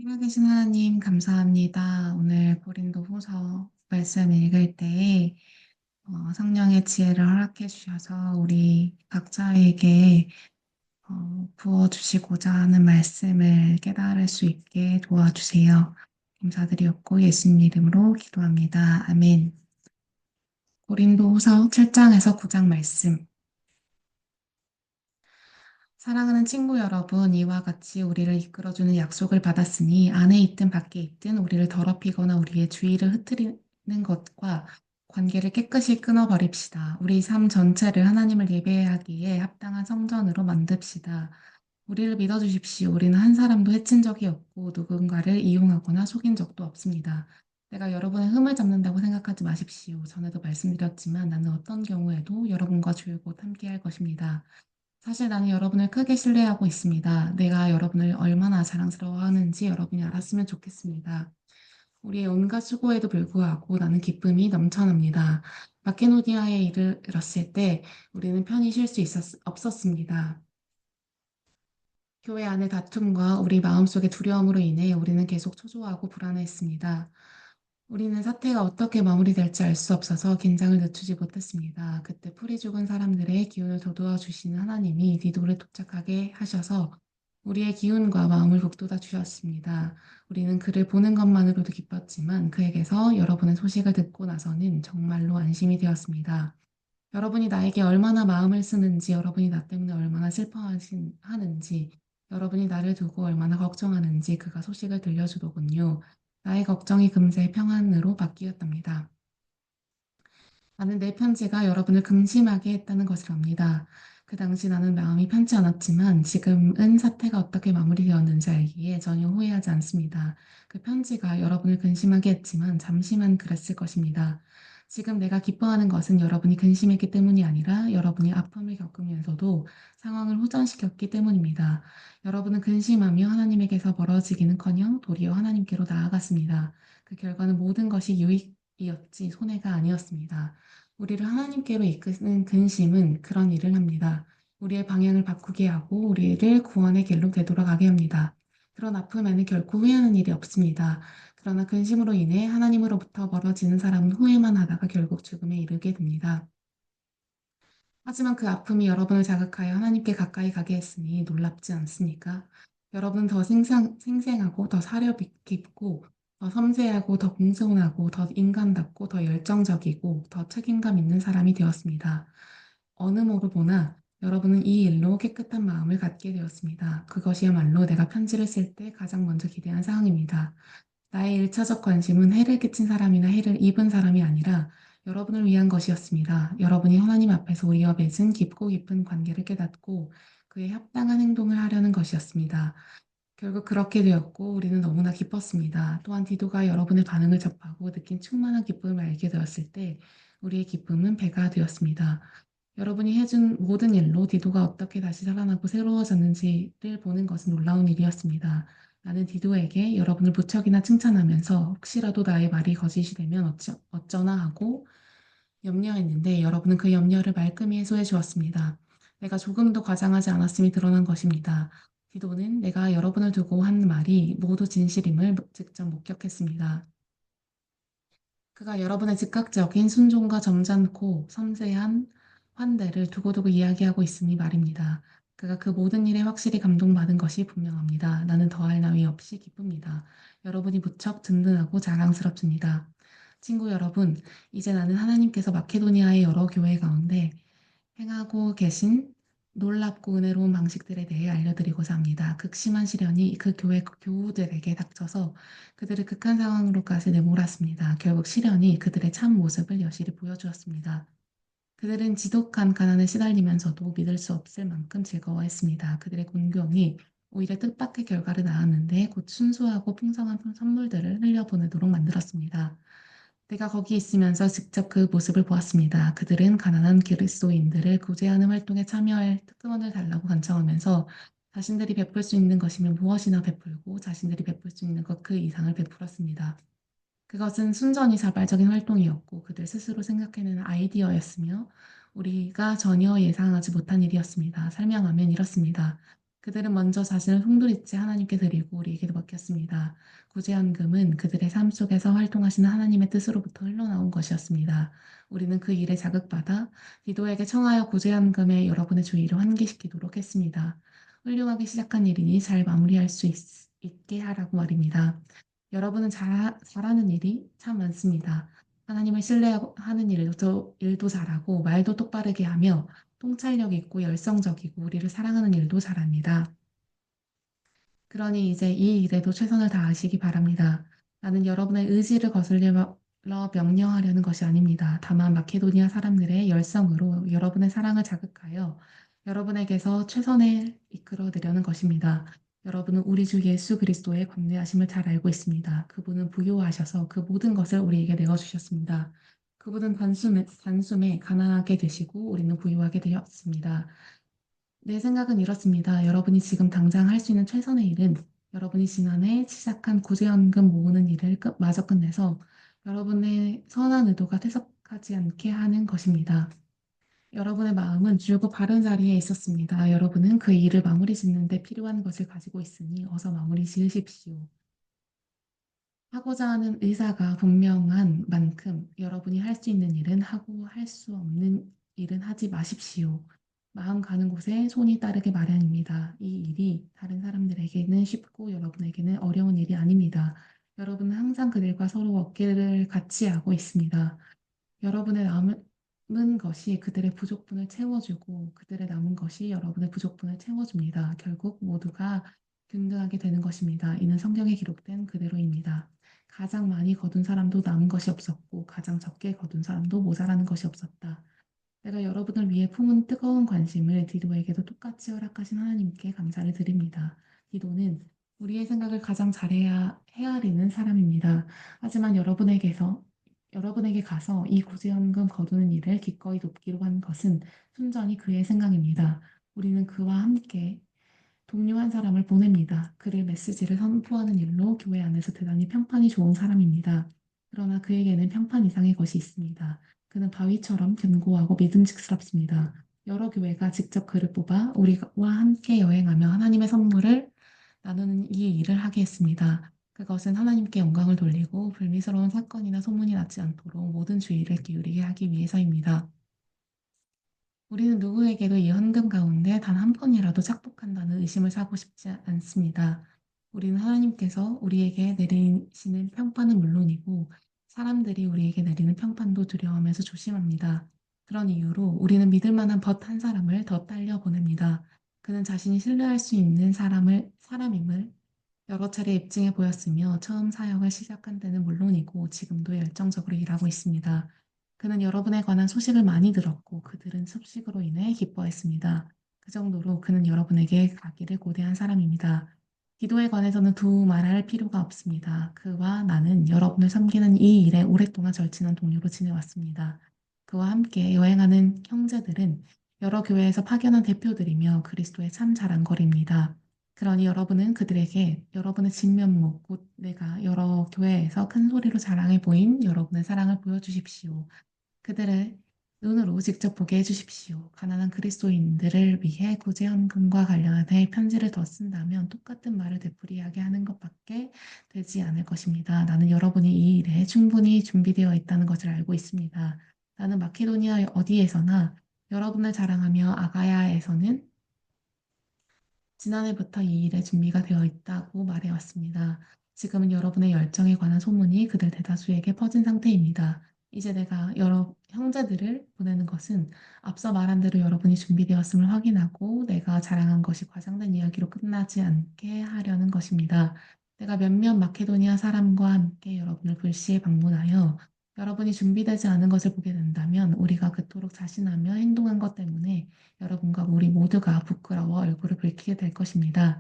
살아계신 하나님, 감사합니다. 오늘 고린도 후서 말씀 읽을 때에 성령의 지혜를 허락해 주셔서 우리 각자에게 부어주시고자 하는 말씀을 깨달을 수 있게 도와주세요. 감사드리옵고 예수님 이름으로 기도합니다. 아멘. 고린도 후서 7장에서 9장 말씀. 사랑하는 친구 여러분, 이와 같이 우리를 이끌어주는 약속을 받았으니 안에 있든 밖에 있든 우리를 더럽히거나 우리의 주의를 흐트리는 것과 관계를 깨끗이 끊어버립시다. 우리 삶 전체를 하나님을 예배하기에 합당한 성전으로 만듭시다. 우리를 믿어주십시오. 우리는 한 사람도 해친 적이 없고 누군가를 이용하거나 속인 적도 없습니다. 내가 여러분의 흠을 잡는다고 생각하지 마십시오. 전에도 말씀드렸지만 나는 어떤 경우에도 여러분과 줄곧 함께할 것입니다. 사실 나는 여러분을 크게 신뢰하고 있습니다. 내가 여러분을 얼마나 자랑스러워하는지 여러분이 알았으면 좋겠습니다. 우리의 온갖 수고에도 불구하고 나는 기쁨이 넘쳐납니다. 마케도니아에 이르렀을 때 우리는 편히 쉴 수 없었습니다. 교회 안의 다툼과 우리 마음속의 두려움으로 인해 우리는 계속 초조하고 불안했습니다. 우리는 사태가 어떻게 마무리될지 알 수 없어서 긴장을 늦추지 못했습니다. 그때 풀이 죽은 사람들의 기운을 돋워 주시는 하나님이 디도를 도착하게 하셔서 우리의 기운과 마음을 북돋아 주셨습니다. 우리는 그를 보는 것만으로도 기뻤지만 그에게서 여러분의 소식을 듣고 나서는 정말로 안심이 되었습니다. 여러분이 나에게 얼마나 마음을 쓰는지, 여러분이 나 때문에 얼마나 슬퍼하는지, 여러분이 나를 두고 얼마나 걱정하는지 그가 소식을 들려주더군요. 나의 걱정이 금세 평안으로 바뀌었답니다. 나는 내 편지가 여러분을 근심하게 했다는 것을 압니다. 그 당시 나는 마음이 편치 않았지만 지금은 사태가 어떻게 마무리되었는지 알기에 전혀 후회하지 않습니다. 그 편지가 여러분을 근심하게 했지만 잠시만 그랬을 것입니다. 지금 내가 기뻐하는 것은 여러분이 근심했기 때문이 아니라 여러분이 아픔을 겪으면서도 상황을 호전시켰기 때문입니다. 여러분은 근심하며 하나님에게서 멀어지기는커녕 도리어 하나님께로 나아갔습니다. 그 결과는 모든 것이 유익이었지 손해가 아니었습니다. 우리를 하나님께로 이끄는 근심은 그런 일을 합니다. 우리의 방향을 바꾸게 하고 우리를 구원의 길로 되돌아가게 합니다. 그런 아픔에는 결코 후회하는 일이 없습니다. 그러나 근심으로 인해 하나님으로부터 멀어지는 사람은 후회만 하다가 결국 죽음에 이르게 됩니다. 하지만 그 아픔이 여러분을 자극하여 하나님께 가까이 가게 했으니 놀랍지 않습니까? 여러분 더 생생하고 더 사려 깊고 더 섬세하고 더 공손하고 더 인간답고 더 열정적이고 더 책임감 있는 사람이 되었습니다. 어느 모로 보나 여러분은 이 일로 깨끗한 마음을 갖게 되었습니다. 그것이야말로 내가 편지를 쓸 때 가장 먼저 기대한 사항입니다. 나의 일차적 관심은 해를 끼친 사람이나 해를 입은 사람이 아니라 여러분을 위한 것이었습니다. 여러분이 하나님 앞에서 우리와 맺은 깊고 깊은 관계를 깨닫고 그에 합당한 행동을 하려는 것이었습니다. 결국 그렇게 되었고 우리는 너무나 기뻤습니다. 또한 디도가 여러분의 반응을 접하고 느낀 충만한 기쁨을 알게 되었을 때 우리의 기쁨은 배가 되었습니다. 여러분이 해준 모든 일로 디도가 어떻게 다시 살아나고 새로워졌는지를 보는 것은 놀라운 일이었습니다. 나는 디도에게 여러분을 무척이나 칭찬하면서 혹시라도 나의 말이 거짓이 되면 어쩌나 하고 염려했는데 여러분은 그 염려를 말끔히 해소해 주었습니다. 내가 조금도 과장하지 않았음이 드러난 것입니다. 디도는 내가 여러분을 두고 한 말이 모두 진실임을 직접 목격했습니다. 그가 여러분의 즉각적인 순종과 점잖고 섬세한 환대를 두고두고 이야기하고 있으니 말입니다. 그가 그 모든 일에 확실히 감동받은 것이 분명합니다. 나는 더할 나위 없이 기쁩니다. 여러분이 무척 든든하고 자랑스럽습니다. 친구 여러분, 이제 나는 하나님께서 마케도니아의 여러 교회 가운데 행하고 계신 놀랍고 은혜로운 방식들에 대해 알려드리고자 합니다. 극심한 시련이 그 교회 교우들에게 닥쳐서 그들을 극한 상황으로까지 내몰았습니다. 결국 시련이 그들의 참 모습을 여실히 보여주었습니다. 그들은 지독한 가난에 시달리면서도 믿을 수 없을 만큼 즐거워했습니다. 그들의 곤경이 오히려 뜻밖의 결과를 낳았는데 곧 순수하고 풍성한 선물들을 흘려보내도록 만들었습니다. 내가 거기 있으면서 직접 그 모습을 보았습니다. 그들은 가난한 그리스도인들을 구제하는 활동에 참여할 특권을 달라고 간청하면서 자신들이 베풀 수 있는 것이면 무엇이나 베풀고 자신들이 베풀 수 있는 것 그 이상을 베풀었습니다. 그것은 순전히 자발적인 활동이었고 그들 스스로 생각해내는 아이디어였으며 우리가 전혀 예상하지 못한 일이었습니다. 설명하면 이렇습니다. 그들은 먼저 자신을 송두리째 하나님께 드리고 우리에게도 맡겼습니다. 구제연금은 그들의 삶 속에서 활동하시는 하나님의 뜻으로부터 흘러나온 것이었습니다. 우리는 그 일에 자극받아 디도에게 청하여 구제연금에 여러분의 주의를 환기시키도록 했습니다. 훌륭하게 시작한 일이니 잘 마무리할 수 있게 하라고 말입니다. 여러분은 잘하는 일이 참 많습니다. 하나님을 신뢰하는 일도 잘하고 말도 똑바르게 하며 통찰력 있고 열성적이고 우리를 사랑하는 일도 잘합니다. 그러니 이제 이 일에도 최선을 다하시기 바랍니다. 나는 여러분의 의지를 거슬러 명령하려는 것이 아닙니다. 다만 마케도니아 사람들의 열성으로 여러분의 사랑을 자극하여 여러분에게서 최선을 이끌어내려는 것입니다. 여러분은 우리 주 예수 그리스도의 관대하심을 잘 알고 있습니다. 그분은 부유하셔서 그 모든 것을 우리에게 내어주셨습니다. 그분은 단숨에 가난하게 되시고 우리는 부유하게 되었습니다. 내 생각은 이렇습니다. 여러분이 지금 당장 할 수 있는 최선의 일은 여러분이 지난해 시작한 구제연금 모으는 일을 마저 끝내서 여러분의 선한 의도가 퇴색하지 않게 하는 것입니다. 여러분의 마음은 줄곧 바른 자리에 있었습니다. 여러분은 그 일을 마무리 짓는 데 필요한 것을 가지고 있으니 어서 마무리 지으십시오. 하고자 하는 의사가 분명한 만큼 여러분이 할 수 있는 일은 하고 할 수 없는 일은 하지 마십시오. 마음 가는 곳에 손이 따르게 마련입니다. 이 일이 다른 사람들에게는 쉽고 여러분에게는 어려운 일이 아닙니다. 여러분은 항상 그들과 서로 어깨를 같이 하고 있습니다. 여러분의 남은 것이 그들의 부족분을 채워주고 그들의 남은 것이 여러분의 부족분을 채워줍니다. 결국 모두가 균등하게 되는 것입니다. 이는 성경에 기록된 그대로입니다. 가장 많이 거둔 사람도 남은 것이 없었고 가장 적게 거둔 사람도 모자라는 것이 없었다. 내가 여러분을 위해 품은 뜨거운 관심을 디도에게도 똑같이 허락하신 하나님께 감사를 드립니다. 디도는 우리의 생각을 가장 잘해야 헤아리는 사람입니다. 하지만 여러분에게 가서 이 구제연금 거두는 일을 기꺼이 돕기로 한 것은 순전히 그의 생각입니다. 우리는 그와 함께 동료 한 사람을 보냅니다. 그를 메시지를 선포하는 일로 교회 안에서 대단히 평판이 좋은 사람입니다. 그러나 그에게는 평판 이상의 것이 있습니다. 그는 바위처럼 견고하고 믿음직스럽습니다. 여러 교회가 직접 그를 뽑아 우리와 함께 여행하며 하나님의 선물을 나누는 이 일을 하게 했습니다. 그것은 하나님께 영광을 돌리고 불미스러운 사건이나 소문이 나지 않도록 모든 주의를 기울이게 하기 위해서입니다. 우리는 누구에게도 이 헌금 가운데 단 한 푼이라도 착복한다는 의심을 사고 싶지 않습니다. 우리는 하나님께서 우리에게 내리시는 평판은 물론이고 사람들이 우리에게 내리는 평판도 두려워하면서 조심합니다. 그런 이유로 우리는 믿을 만한 벗 한 사람을 더 딸려 보냅니다. 그는 자신이 신뢰할 수 있는 사람임을 여러 차례 입증해 보였으며 처음 사역을 시작한 때는 물론이고 지금도 열정적으로 일하고 있습니다. 그는 여러분에 관한 소식을 많이 들었고 그들은 소식으로 인해 기뻐했습니다. 그 정도로 그는 여러분에게 가기를 고대한 사람입니다. 기도에 관해서는 두말할 필요가 없습니다. 그와 나는 여러분을 섬기는 이 일에 오랫동안 절친한 동료로 지내왔습니다. 그와 함께 여행하는 형제들은 여러 교회에서 파견한 대표들이며 그리스도의 참 자랑거리입니다. 그러니 여러분은 그들에게 여러분의 진면목, 곧 내가 여러 교회에서 큰 소리로 자랑해 보인 여러분의 사랑을 보여주십시오. 그들의 눈으로 직접 보게 해주십시오. 가난한 그리스도인들을 위해 구제헌금과 관련해 편지를 더 쓴다면 똑같은 말을 되풀이하게 하는 것밖에 되지 않을 것입니다. 나는 여러분이 이 일에 충분히 준비되어 있다는 것을 알고 있습니다. 나는 마케도니아 어디에서나 여러분을 자랑하며 아가야에서는 지난해부터 이 일에 준비가 되어 있다고 말해왔습니다. 지금은 여러분의 열정에 관한 소문이 그들 대다수에게 퍼진 상태입니다. 이제 내가 여러 형제들을 보내는 것은 앞서 말한 대로 여러분이 준비되었음을 확인하고 내가 자랑한 것이 과장된 이야기로 끝나지 않게 하려는 것입니다. 내가 몇몇 마케도니아 사람과 함께 여러분을 불시에 방문하여 여러분이 준비되지 않은 것을 보게 된다면 우리가 그토록 자신하며 행동한 것 때문에 여러분과 우리 모두가 부끄러워 얼굴을 붉히게 될 것입니다.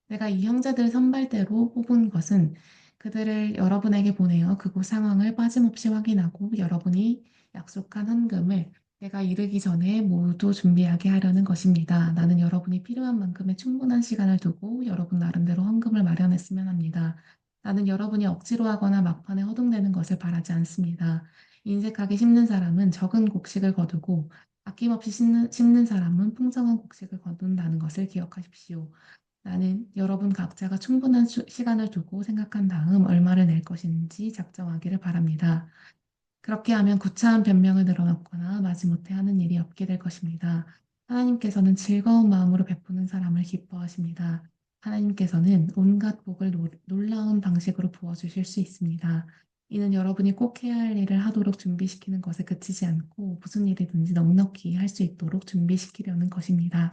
내가 이 형제들 선발대로 뽑은 것은 그들을 여러분에게 보내어 그곳 상황을 빠짐없이 확인하고 여러분이 약속한 헌금을 내가 이르기 전에 모두 준비하게 하려는 것입니다. 나는 여러분이 필요한 만큼의 충분한 시간을 두고 여러분 나름대로 헌금을 마련했으면 합니다. 나는 여러분이 억지로 하거나 막판에 허둥대는 것을 바라지 않습니다. 인색하게 심는 사람은 적은 곡식을 거두고 아낌없이 씹는 사람은 풍성한 곡식을 거둔다는 것을 기억하십시오. 나는 여러분 각자가 충분한 시간을 두고 생각한 다음 얼마를 낼 것인지 작정하기를 바랍니다. 그렇게 하면 구차한 변명을 늘어놓거나 마지못해 하는 일이 없게 될 것입니다. 하나님께서는 즐거운 마음으로 베푸는 사람을 기뻐하십니다. 하나님께서는 온갖 복을 놀라운 방식으로 부어주실 수 있습니다. 이는 여러분이 꼭 해야 할 일을 하도록 준비시키는 것에 그치지 않고 무슨 일이든지 넉넉히 할 수 있도록 준비시키려는 것입니다.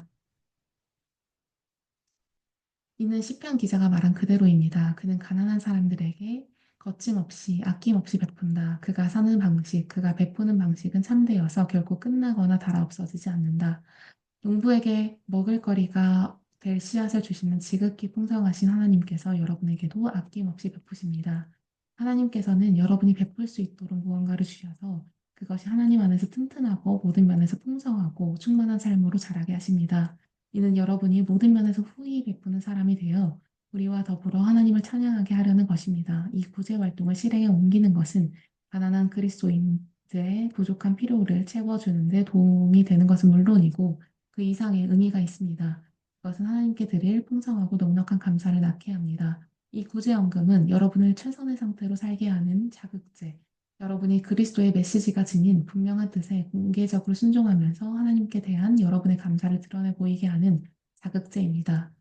이는 시편 기자가 말한 그대로입니다. 그는 가난한 사람들에게 거침없이 아낌없이 베푼다. 그가 사는 방식, 그가 베푸는 방식은 참되어서 결코 끝나거나 닳아 없어지지 않는다. 농부에게 먹을거리가 될 씨앗을 주시는 지극히 풍성하신 하나님께서 여러분에게도 아낌없이 베푸십니다. 하나님께서는 여러분이 베풀 수 있도록 무언가를 주셔서 그것이 하나님 안에서 튼튼하고 모든 면에서 풍성하고 충만한 삶으로 자라게 하십니다. 이는 여러분이 모든 면에서 후히 베푸는 사람이 되어 우리와 더불어 하나님을 찬양하게 하려는 것입니다. 이 구제 활동을 실행에 옮기는 것은 가난한 그리스도인들의 부족한 필요를 채워주는 데 도움이 되는 것은 물론이고 그 이상의 의미가 있습니다. 그것은 하나님께 드릴 풍성하고 넉넉한 감사를 낳게 합니다. 이 구제연금은 여러분을 최선의 상태로 살게 하는 자극제, 여러분이 그리스도의 메시지가 지닌 분명한 뜻에 공개적으로 순종하면서 하나님께 대한 여러분의 감사를 드러내 보이게 하는 자극제입니다.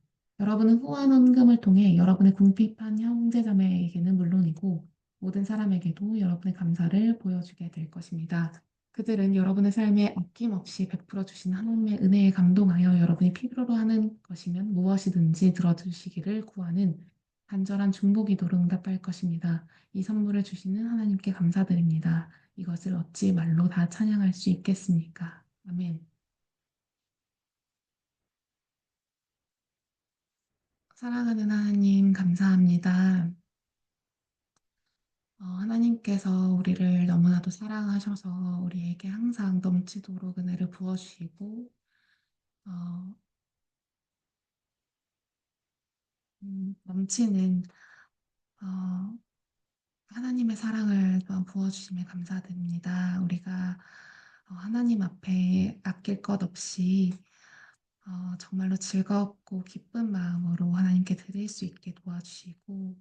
여러분은 후한 헌금을 통해 여러분의 궁핍한 형제자매에게는 물론이고 모든 사람에게도 여러분의 감사를 보여주게 될 것입니다. 그들은 여러분의 삶에 아낌없이 베풀어 주신 하나님의 은혜에 감동하여 여러분이 필요로 하는 것이면 무엇이든지 들어주시기를 구하는 간절한 중보기도로 응답할 것입니다. 이 선물을 주시는 하나님께 감사드립니다. 이것을 어찌 말로 다 찬양할 수 있겠습니까? 아멘. 사랑하는 하나님, 감사합니다. 하나님께서 우리를 너무나도 사랑하셔서 우리에게 항상 넘치도록 은혜를 부어주시고, 어, 넘치는 어, 하나님의 사랑을 또한 부어주심에 감사드립니다. 우리가 하나님 앞에 아낄 것 없이 정말로 즐겁고 기쁜 마음으로 하나님께 드릴 수 있게 도와주시고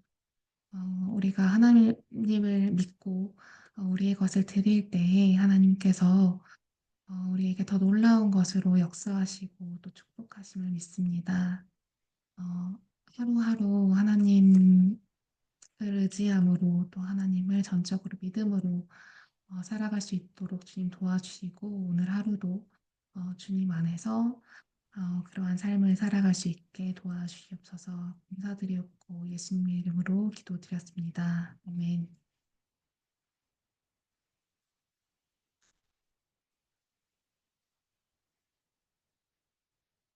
우리가 하나님을 믿고 우리의 것을 드릴 때에 하나님께서 우리에게 더 놀라운 것으로 역사하시고 또 축복하심을 믿습니다. 어, 하루하루 하나님을 의지함으로 또 하나님을 전적으로 믿음으로 살아갈 수 있도록 주님 도와주시고 오늘 하루도 주님 안에서 그러한 삶을 살아갈 수 있게 도와주시옵소서 감사드리옵고 예수님의 이름으로 기도드렸습니다. 아멘.